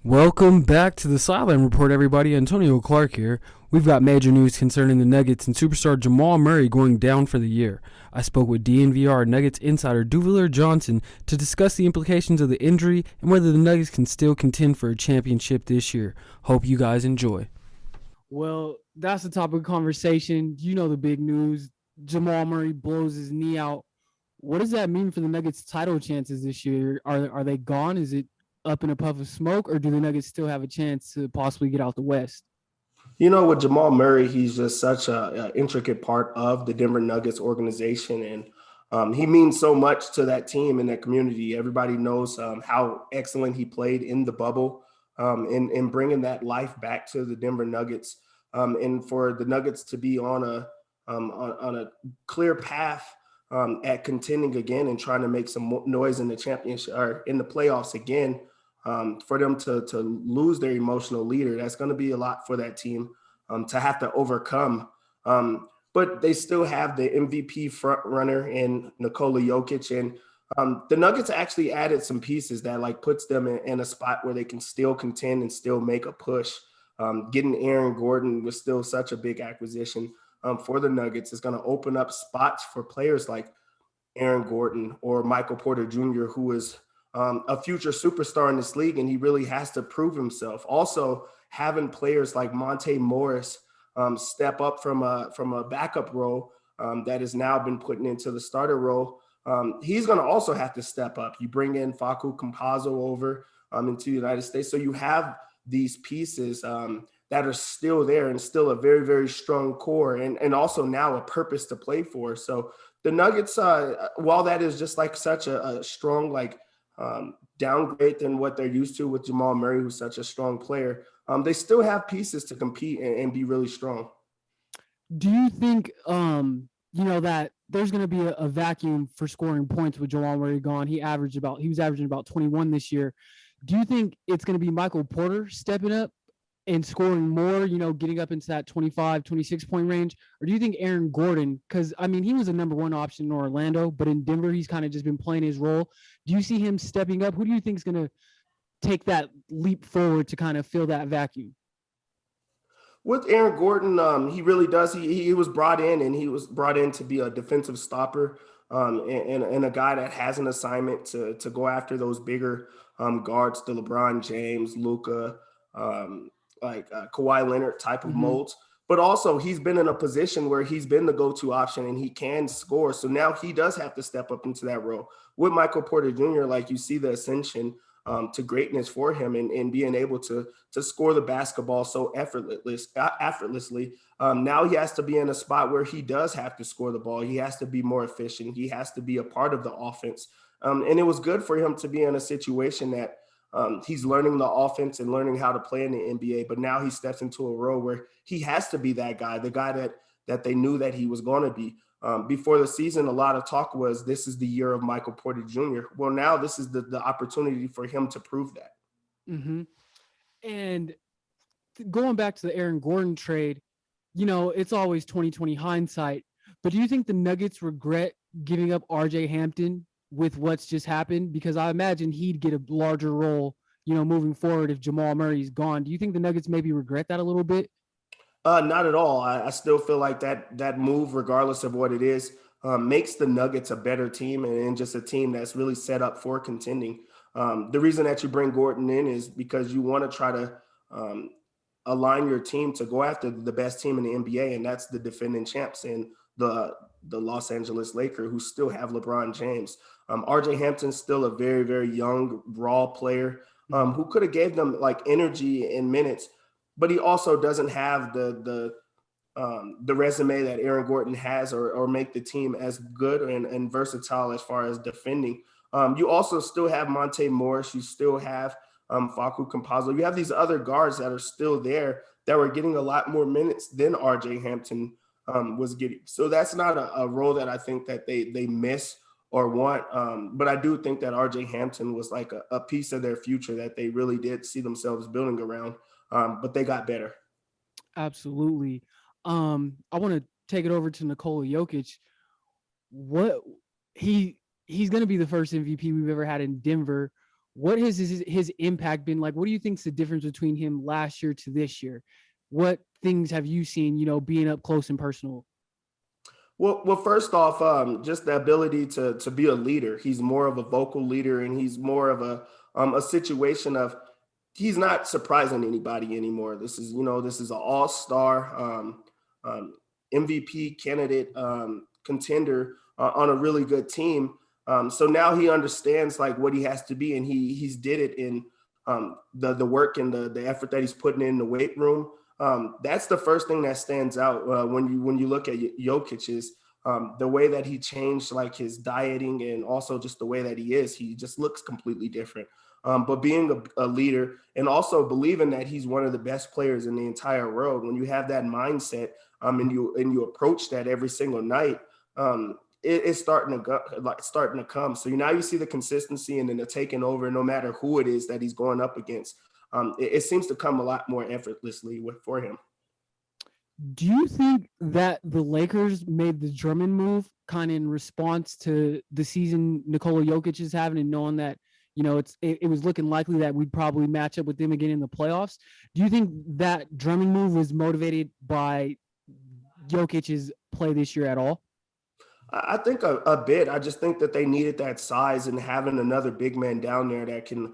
Welcome back to the Sideline Report, everybody. Antonio Clark here. We've got major news concerning the Nuggets and superstar Jamal Murray going down for the year. I spoke with DNVR Nuggets insider Duvalier Johnson to discuss the implications of the injury and whether the Nuggets can still contend for a championship this year. Hope you guys enjoy. Well, that's the topic of conversation. You know the big news. Jamal Murray blows his knee out. What does that mean for the Nuggets' title chances this year? Are they gone? Is it up in a puff of smoke, or do the Nuggets still have a chance to possibly get out the West? You know, with Jamal Murray, he's just such a intricate part of the Denver Nuggets organization, and he means so much to that team and that community. Everybody knows how excellent he played in the bubble, in bringing that life back to the Denver Nuggets, and for the Nuggets to be on a clear path at contending again and trying to make some noise in the championship or in the playoffs again. For them to lose their emotional leader, that's going to be a lot for that team to have to overcome. But they still have the MVP front runner in Nikola Jokic, and the Nuggets actually added some pieces that like puts them in a spot where they can still contend and still make a push. Getting Aaron Gordon was still such a big acquisition for the Nuggets. It's going to open up spots for players like Aaron Gordon or Michael Porter Jr., who is a future superstar in this league, and he really has to prove himself. Also, having players like Monte Morris step up from a backup role that has now been put into the starter role, he's going to also have to step up. You bring in Facu Campazzo over into the United States, so you have these pieces that are still there and still a very, very strong core, and also now a purpose to play for. So the Nuggets, while that is just like such a strong downgrade than what they're used to with Jamal Murray, who's such a strong player, they still have pieces to compete and be really strong. Do you think that there's going to be a vacuum for scoring points with Jamal Murray gone? He was averaging about 21 this year. Do you think it's going to be Michael Porter stepping up and scoring more, getting up into that 25, 26-point range? Or do you think Aaron Gordon, because, he was a number one option in Orlando, but in Denver, he's kind of just been playing his role. Do you see him stepping up? Who do you think is going to take that leap forward to kind of fill that vacuum? With Aaron Gordon, he really does. He was brought in, and he was brought in to be a defensive stopper and a guy that has an assignment to go after those bigger guards, the LeBron James, Luka, Kawhi Leonard type of molds. But also he's been in a position where he's been the go-to option and he can score. So now he does have to step up into that role. With Michael Porter Jr., like you see the ascension to greatness for him and being able to score the basketball so effortlessly. Now he has to be in a spot where he does have to score the ball. He has to be more efficient. He has to be a part of the offense. And it was good for him to be in a situation that he's learning the offense and learning how to play in the NBA, but now he steps into a role where he has to be that guy, the guy that they knew that he was going to be. Before the season, a lot of talk was this is the year of Michael Porter Jr. Well, now this is the opportunity for him to prove that. Mm-hmm. And going back to the Aaron Gordon trade, it's always 2020 hindsight, but do you think the Nuggets regret giving up RJ Hampton with what's just happened? Because I imagine he'd get a larger role, moving forward if Jamal Murray's gone. Do you think the Nuggets maybe regret that a little bit? Not at all. I still feel like that move, regardless of what it is, makes the Nuggets a better team and just a team that's really set up for contending. The reason that you bring Gordon in is because you want to try to align your team to go after the best team in the NBA, and that's the defending champs and the Los Angeles Lakers, who still have LeBron James. RJ Hampton's still a very, very young, raw player who could have gave them like energy and minutes, but he also doesn't have the resume that Aaron Gordon has or make the team as good and versatile as far as defending. You also still have Monte Morris. You still have Facu Campazzo. You have these other guards that are still there that were getting a lot more minutes than RJ Hampton was getting. So that's not a role that I think that they miss or want. But I do think that RJ Hampton was like a piece of their future that they really did see themselves building around. But they got better. Absolutely. I want to take it over to Nikola Jokic. What he's going to be the first MVP we've ever had in Denver. What has his impact been like? What do you think's the difference between him last year to this year? What things have you seen, being up close and personal? Well, first off, just the ability to be a leader. He's more of a vocal leader, and he's more of a situation of he's not surprising anybody anymore. This is an all-star um, MVP candidate contender on a really good team. So now he understands like what he has to be, and he's did it in the work and the effort that he's putting in the weight room. That's the first thing that stands out when you look at Jokic is the way that he changed like his dieting and also just the way that he is. He just looks completely different. But being a leader and also believing that he's one of the best players in the entire world, when you have that mindset and you approach that every single night, it's starting to come. So now you see the consistency and then the taking over, no matter who it is that he's going up against. It seems to come a lot more effortlessly for him. Do you think that the Lakers made the Drummond move kind of in response to the season Nikola Jokic is having and knowing that, it was looking likely that we'd probably match up with them again in the playoffs? Do you think that Drummond move was motivated by Jokic's play this year at all? I think a bit. I just think that they needed that size and having another big man down there that can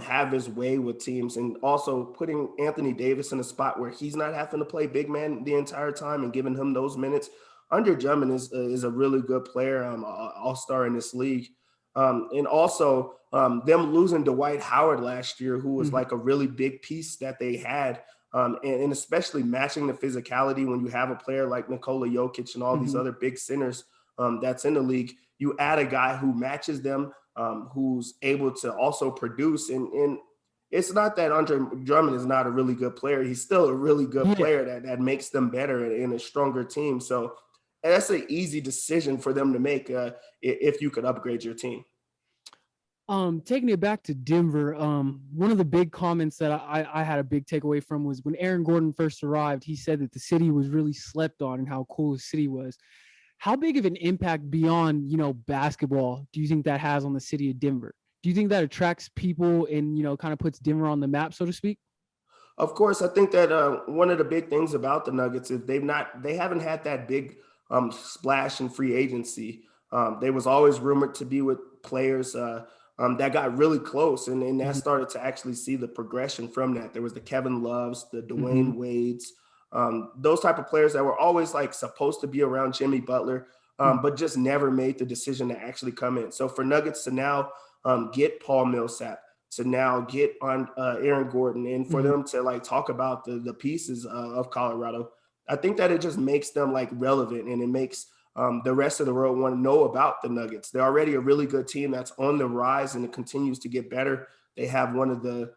have his way with teams, and also putting Anthony Davis in a spot where he's not having to play big man the entire time and giving him those minutes. Andre Drummond is a really good player, all-star in this league. And also them losing Dwight Howard last year, who was like a really big piece that they had. And especially matching the physicality when you have a player like Nikola Jokic and all these other big centers that's in the league. You add a guy who matches them, who's able to also produce. And it's not that Andre Drummond is not a really good player. He's still a really good player that makes them better in a stronger team. So that's an easy decision for them to make if you could upgrade your team. Taking it back to Denver, one of the big comments that I had a big takeaway from was when Aaron Gordon first arrived, he said that the city was really slept on and how cool the city was. How big of an impact beyond, basketball do you think that has on the city of Denver? Do you think that attracts people and, kind of puts Denver on the map, so to speak? Of course, I think that one of the big things about the Nuggets is they haven't had that big splash in free agency. They was always rumored to be with players that got really close, and that started to actually see the progression from that. There was the Kevin Loves, the Dwayne Wades, those type of players that were always like supposed to be around Jimmy Butler, but just never made the decision to actually come in. So for Nuggets to now get Paul Millsap, to now get on Aaron Gordon, and for them to like talk about the pieces of Colorado, I think that it just makes them like relevant, and it makes the rest of the world want to know about the Nuggets. They're already a really good team that's on the rise, and it continues to get better. They have one of the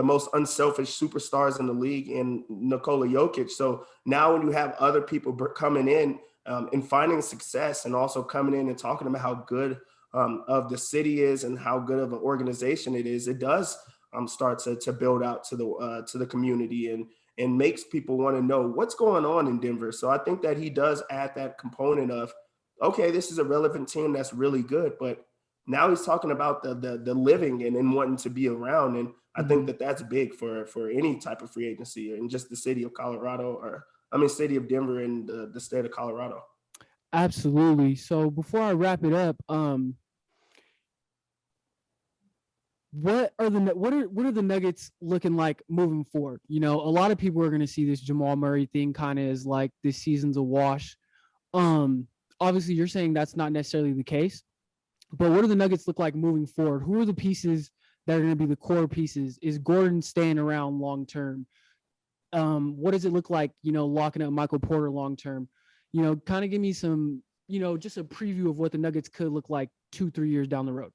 most unselfish superstars in the league in Nikola Jokic. So now when you have other people coming in and finding success, and also coming in and talking about how good of the city is and how good of an organization it is, it does start to build out to the community and makes people want to know what's going on in Denver. So I think that he does add that component of, okay, this is a relevant team that's really good, but now he's talking about the living and wanting to be around. And I think that that's big for any type of free agency in just the city of Colorado, city of Denver and the state of Colorado. Absolutely. So before I wrap it up, what are the Nuggets looking like moving forward? A lot of people are going to see this Jamal Murray thing kind of as like this season's a wash. Obviously you're saying that's not necessarily the case, but what do the Nuggets look like moving forward? Who are the pieces that are going to be the core pieces? Is Gordon staying around long term? What does it look like, locking up Michael Porter long term? Kind of give me some, just a preview of what the Nuggets could look like 2-3 years down the road.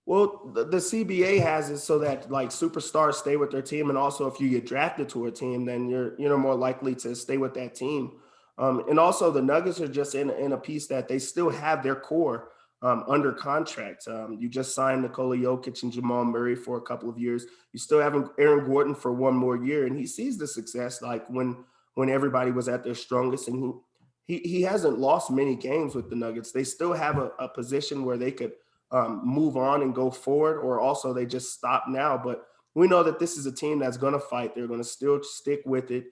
Well, the CBA has it so that like superstars stay with their team, and also if you get drafted to a team, then you're more likely to stay with that team. And also the Nuggets are just in a piece that they still have their core under contract. You just signed Nikola Jokic and Jamal Murray for a couple of years. You still have Aaron Gordon for one more year, and he sees the success like when everybody was at their strongest, and he hasn't lost many games with the Nuggets. They still have a position where they could move on and go forward, or also they just stop now. But we know that this is a team that's going to fight. They're going to still stick with it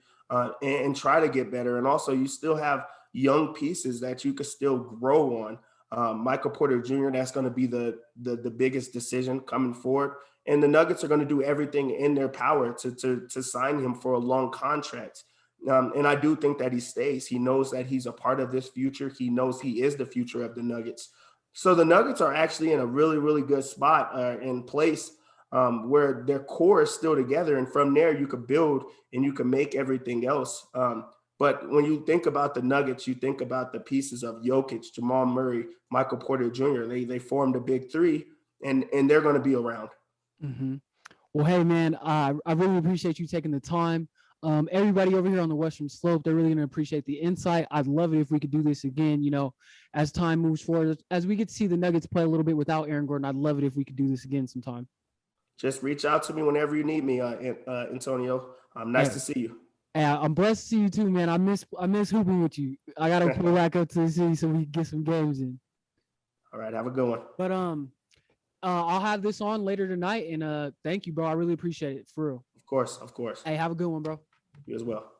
and try to get better. And also, you still have young pieces that you could still grow on. Michael Porter Jr., that's going to be the biggest decision coming forward. And the Nuggets are going to do everything in their power to sign him for a long contract. And I do think that he stays. He knows that he's a part of this future. He knows he is the future of the Nuggets. So the Nuggets are actually in a really, really good spot in place where their core is still together. And from there, you could build and you can make everything else. But when you think about the Nuggets, you think about the pieces of Jokic, Jamal Murray, Michael Porter Jr. They formed a big three, and they're going to be around. Mm-hmm. Well, hey, man, I really appreciate you taking the time. Everybody over here on the Western Slope, they're really going to appreciate the insight. I'd love it if we could do this again, as time moves forward. As we get to see the Nuggets play a little bit without Aaron Gordon, I'd love it if we could do this again sometime. Just reach out to me whenever you need me, Antonio. Nice to see you. Yeah, I'm blessed to see you too, man. I miss hooping with you. I got to pull back up to the city so we can get some games in. All right, have a good one. But I'll have this on later tonight, and thank you, bro. I really appreciate it, for real. Of course. Hey, have a good one, bro. You as well.